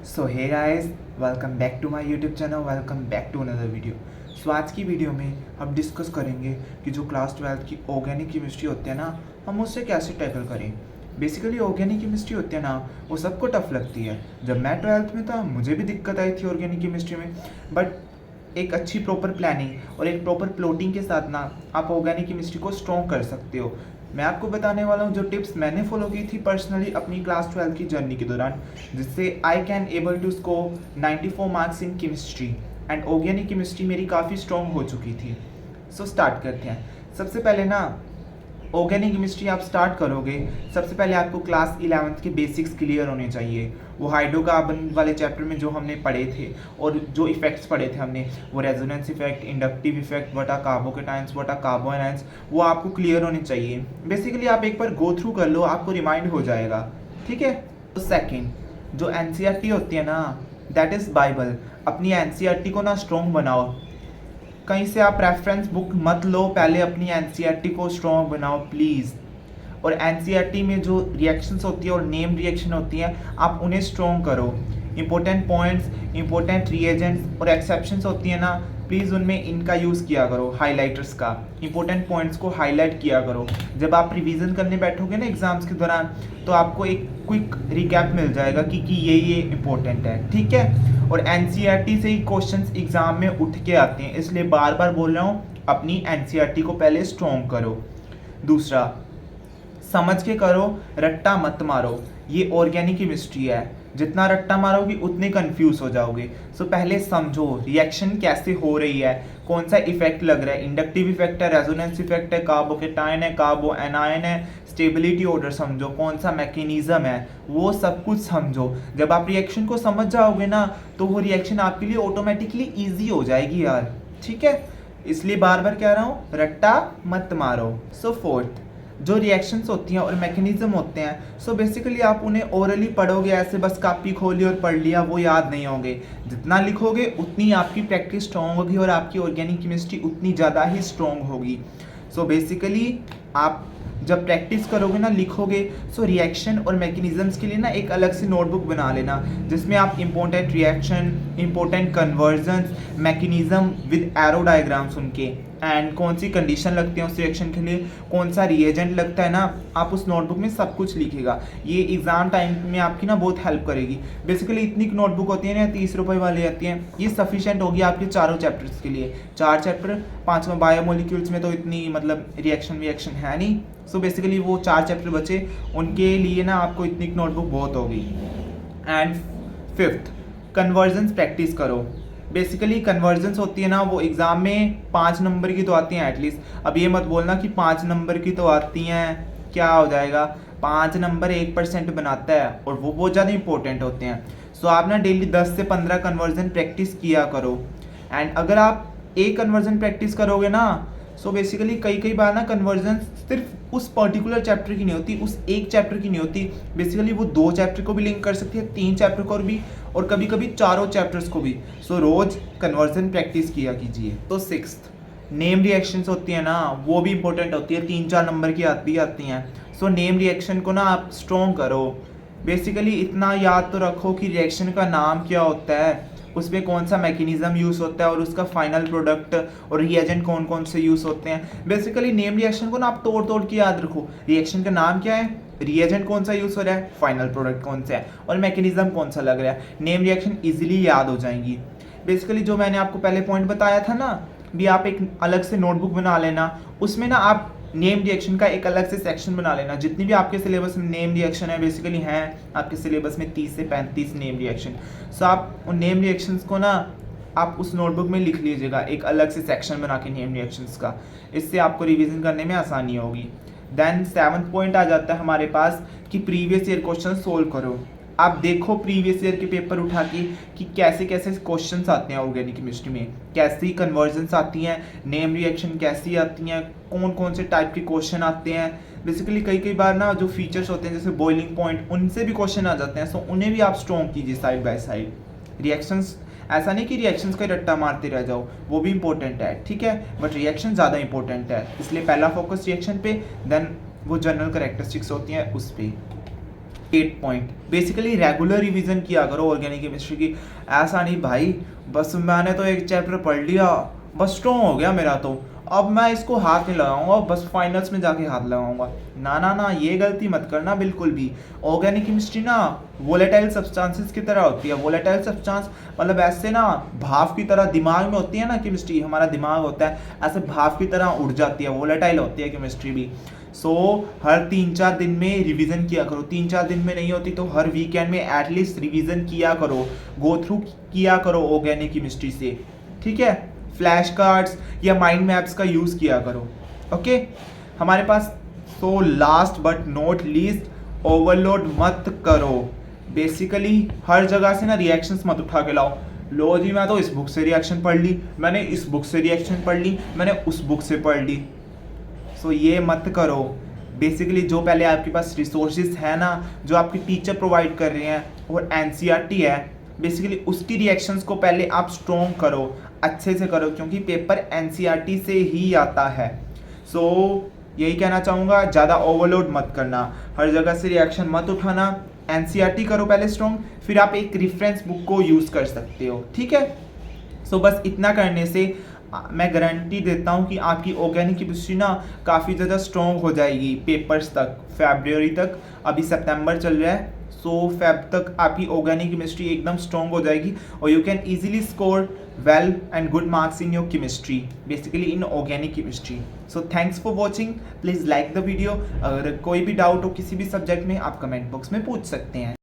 So hey guys, welcome back to my YouTube channel, welcome back to another video. So आज की video में हम discuss करेंगे कि जो क्लास 12 की ऑर्गेनिक केमिस्ट्री होती है ना, हम उससे कैसे टैकल करें। बेसिकली ऑर्गेनिक केमिस्ट्री होती है ना, वो सबको टफ लगती है। जब मैं 12th में था मुझे भी दिक्कत आई थी ऑर्गेनिक केमिस्ट्री में, बट एक अच्छी प्रॉपर प्लानिंग और एक प्रॉपर प्लॉटिंग के साथ ना आप ऑर्गेनिक केमिस्ट्री को स्ट्रॉन्ग कर सकते हो। मैं आपको बताने वाला हूँ जो टिप्स मैंने फॉलो की थी पर्सनली अपनी क्लास 12 की जर्नी के दौरान, जिससे I can able to score 94 marks in chemistry and organic chemistry मेरी काफ़ी स्ट्रॉन्ग हो चुकी थी। सो स्टार्ट करते हैं। सबसे पहले ना ऑर्गेनिक केमिस्ट्री आप स्टार्ट करोगे, सबसे पहले आपको क्लास 11th के बेसिक्स क्लियर होने चाहिए। वो हाइड्रोकार्बन वाले चैप्टर में जो हमने पढ़े थे और जो इफेक्ट्स पढ़े थे हमने, वो resonance effect, inductive effect, what are carbocations, what are carbanions, वो आपको क्लियर होने चाहिए। बेसिकली आप एक बार गो थ्रू कर लो, आपको रिमाइंड हो जाएगा। ठीक है। तो सेकेंड, जो एनसीईआरटी होती है ना, दैट इज़ बाइबल। अपनी एनसीईआरटी को ना स्ट्रॉन्ग बनाओ। कहीं से आप रेफरेंस बुक मत लो, पहले अपनी एनसीईआरटी को स्ट्रॉन्ग बनाओ प्लीज़। और एनसीईआरटी में जो रिएक्शंस होती है और नेम रिएक्शन होती है, आप उन्हें स्ट्रॉन्ग करो। इंपॉर्टेंट पॉइंट्स, इंपॉर्टेंट रिएजेंट्स और एक्सेप्शंस होती है ना, प्लीज़ उनमें इनका यूज़ किया करो, हाइलाइटर्स का। इंपॉर्टेंट पॉइंट्स को हाईलाइट किया करो। जब आप रिवीजन करने बैठोगे ना एग्जाम्स के दौरान, तो आपको एक क्विक रिकैप मिल जाएगा कि ये इंपॉर्टेंट है। ठीक है। और एनसीईआरटी से ही क्वेश्चंस एग्जाम में उठ के आते हैं, इसलिए बार बार बोल रहा हूँ, अपनी एनसीईआरटी को पहले स्ट्रॉन्ग करो। दूसरा, समझ के करो, रट्टा मत मारो। ये ऑर्गेनिक केमिस्ट्री है, जितना रट्टा मारोगे उतने कंफ्यूज हो जाओगे। सो पहले समझो रिएक्शन कैसे हो रही है, कौन सा इफेक्ट लग रहा है, इंडक्टिव इफेक्ट है, रेजोनेंस इफेक्ट है, कार्बोकेटायन है, कार्बो एनायन है, स्टेबिलिटी ऑर्डर समझो, कौन सा मैकेनिज्म है, वो सब कुछ समझो। जब आप रिएक्शन को समझ जाओगे ना, तो वो रिएक्शन आपके लिए ऑटोमेटिकली ईजी हो जाएगी यार। ठीक है। इसलिए बार बार कह रहा हूँ, रट्टा मत मारो। सो फोर्थ, जो रिएक्शंस होती हैं और मैकेनिज्म होते हैं, सो बेसिकली आप उन्हें ओरली पढ़ोगे, ऐसे बस कॉपी खोली और पढ़ लिया, वो याद नहीं होंगे। जितना लिखोगे उतनी आपकी प्रैक्टिस स्ट्रॉन्ग होगी और आपकी ऑर्गेनिक केमिस्ट्री उतनी ज़्यादा ही स्ट्रॉन्ग होगी। सो बेसिकली आप जब प्रैक्टिस करोगे ना, लिखोगे, सो रिएक्शन और मैकेनिज्म्स के लिए ना एक अलग से नोटबुक बना लेना, जिसमें आप important reaction, important convergence, mechanism with arrow diagrams उनके, एंड कौन सी कंडीशन लगती है उस रिएक्शन के लिए, कौन सा रिएजेंट लगता है ना, आप उस नोटबुक में सब कुछ लिखेगा। ये एग्जाम टाइम में आपकी ना बहुत हेल्प करेगी। बेसिकली इतनी नोटबुक होती है ना, 30 रुपये वाली आती हैं, ये सफिशिएंट होगी आपके चारों चैप्टर्स के लिए। 4 चैप्टर, 5वां बायोमोलिक्यूल्स में तो इतनी मतलब रिएक्शन है नहीं। सो बेसिकली वो 4 चैप्टर बचे, उनके लिए ना आपको इतनी नोटबुक बहुत होगी। एंड फिफ्थ, कन्वर्जन्स प्रैक्टिस करो। बेसिकली कन्वर्जन्स होती है ना, वो एग्ज़ाम में 5 नंबर की तो आती हैं एटलीस्ट। अब ये मत बोलना कि 5 नंबर की तो आती हैं, क्या हो जाएगा। 5 नंबर 1% बनाता है और वो बहुत ज़्यादा इंपॉर्टेंट होते हैं। सो आप ना डेली 10 से 15 कन्वर्जन प्रैक्टिस किया करो। एंड अगर आप एक कन्वर्जन प्रैक्टिस करोगे ना, सो बेसिकली कई बार ना कन्वर्जन सिर्फ उस पर्टिकुलर चैप्टर की नहीं होती, उस एक चैप्टर की नहीं होती। बेसिकली वो 2 चैप्टर को भी लिंक कर सकती है, 3 चैप्टर को भी, और कभी कभी चारों चैप्टर्स को भी। सो रोज कन्वर्जन प्रैक्टिस किया कीजिए। तो सिक्स्थ, नेम रिएक्शंस होती है ना, वो भी इंपॉर्टेंट होती है, 3-4 नंबर की आती हैं। सो नेम रिएक्शन को ना आप स्ट्रॉन्ग करो। बेसिकली इतना याद तो रखो कि रिएक्शन का नाम क्या होता है, उसमें कौन सा मैकेनिज्म यूज़ होता है, और उसका फाइनल प्रोडक्ट और रिएजेंट कौन कौन से यूज़ होते हैं। बेसिकली नेम रिएक्शन को ना आप तोड़ के याद रखो। रिएक्शन का नाम क्या है, रिएजेंट कौन सा यूज़ हो रहा है, फाइनल प्रोडक्ट कौन सा है, और मैकेनिज्म कौन सा लग रहा है। नेम रिएक्शन इजीली याद हो जाएंगी। बेसिकली जो मैंने आपको पहले पॉइंट बताया था ना, भी आप एक अलग से नोटबुक बना लेना, उसमें ना आप नेम रिएक्शन का एक अलग से सेक्शन बना लेना। जितनी भी आपके सिलेबस में नेम रिएक्शन है, बेसिकली हैं आपके सिलेबस में 30 से 35 नेम रिएक्शन। सो आप उन नेम रिएक्शंस को ना आप उस नोटबुक में लिख लीजिएगा, एक अलग से सेक्शन बना के नेम रिएक्शंस का। इससे आपको रिवीजन करने में आसानी होगी। देन 7th पॉइंट आ जाता है हमारे पास कि प्रीवियस ईयर क्वेश्चन सोल्व करो। आप देखो प्रीवियस ईयर के पेपर उठा के कि कैसे कैसे क्वेश्चंस आते हैं ऑर्गेनिक केमिस्ट्री में, कैसी कन्वर्जन्स आती हैं, नेम रिएक्शन कैसी आती हैं, कौन कौन से टाइप के क्वेश्चन आते हैं। बेसिकली कई बार ना जो फीचर्स होते हैं जैसे बॉइलिंग पॉइंट, उनसे भी क्वेश्चन आ जाते हैं। सो उन्हें भी आप स्ट्रॉन्ग कीजिए साइड बाय साइड। रिएक्शंस, ऐसा नहीं कि रिएक्शंस का रट्टा मारते रह जाओ, वो भी इंपॉर्टेंट है, ठीक है, बट रिएक्शन ज़्यादा इंपॉर्टेंट है। इसलिए पहला फोकस रिएक्शन पे, देन वो जनरल कैरेक्टरिस्टिक्स होती हैं उस पर। 8 पॉइंट। बेसिकली रेगुलर रिवीजन किया करो ऑर्गेनिक केमिस्ट्री की। ऐसा नहीं भाई बस मैंने तो एक चैप्टर पढ़ लिया बस स्ट्रॉन्ग हो गया मेरा, तो अब मैं इसको हाथ नहीं लगाऊंगा, बस फाइनल्स में जाके हाथ लगाऊंगा। ना ना ना, ये गलती मत करना बिल्कुल भी। ऑर्गेनिक केमिस्ट्री ना वोलेटाइल सब्सटेंसेस की तरह होती है। वोलेटाइल सब्सटेंस मतलब ऐसे ना भाप की तरह दिमाग में होती है ना केमिस्ट्री, हमारा दिमाग होता है ऐसे भाप की तरह उड़ जाती है, वोलेटाइल होती है केमिस्ट्री भी। हर 3-4 दिन में रिवीजन किया करो। 3-4 दिन में नहीं होती तो हर वीकेंड में एटलीस्ट रिवीजन किया करो, गो थ्रू किया करो ऑर्गेनिक केमिस्ट्री से, ठीक है। फ्लैश कार्ड्स या माइंड मैप्स का यूज़ किया करो, ओके। हमारे पास तो last but not least overload मत करो। बेसिकली हर जगह से ना रिएक्शंस मत उठा के लाओ। लो जी मैं तो इस बुक से रिएक्शन पढ़ ली, मैंने इस बुक से रिएक्शन पढ़ ली, मैंने उस बुक से पढ़ ली। सो ये मत करो। बेसिकली जो पहले आपके पास रिसोर्सेज है ना, जो आपके टीचर प्रोवाइड कर रहे हैं और एनसीईआरटी है, बेसिकली उसकी रिएक्शंस को पहले आप स्ट्रॉन्ग करो, अच्छे से करो, क्योंकि पेपर एनसीईआरटी से ही आता है। यही कहना चाहूँगा, ज़्यादा ओवरलोड मत करना, हर जगह से रिएक्शन मत उठाना, एनसीईआरटी करो पहले स्ट्रॉन्ग, फिर आप एक रेफरेंस बुक को यूज़ कर सकते हो, ठीक है। बस इतना करने से मैं गारंटी देता हूँ कि आपकी ऑर्गेनिक केमिस्ट्री ना काफ़ी ज़्यादा स्ट्रॉन्ग हो जाएगी पेपर्स तक, फरवरी तक। अभी सितंबर चल रहा है, फेब तक आपकी ऑर्गेनिक केमिस्ट्री एकदम स्ट्रॉन्ग हो जाएगी और you can easily score well and good marks in your chemistry, basically in organic chemistry. Thanks for watching, please like the video. अगर कोई भी डाउट हो किसी भी सब्जेक्ट में आप कमेंट बॉक्स में पूछ सकते हैं।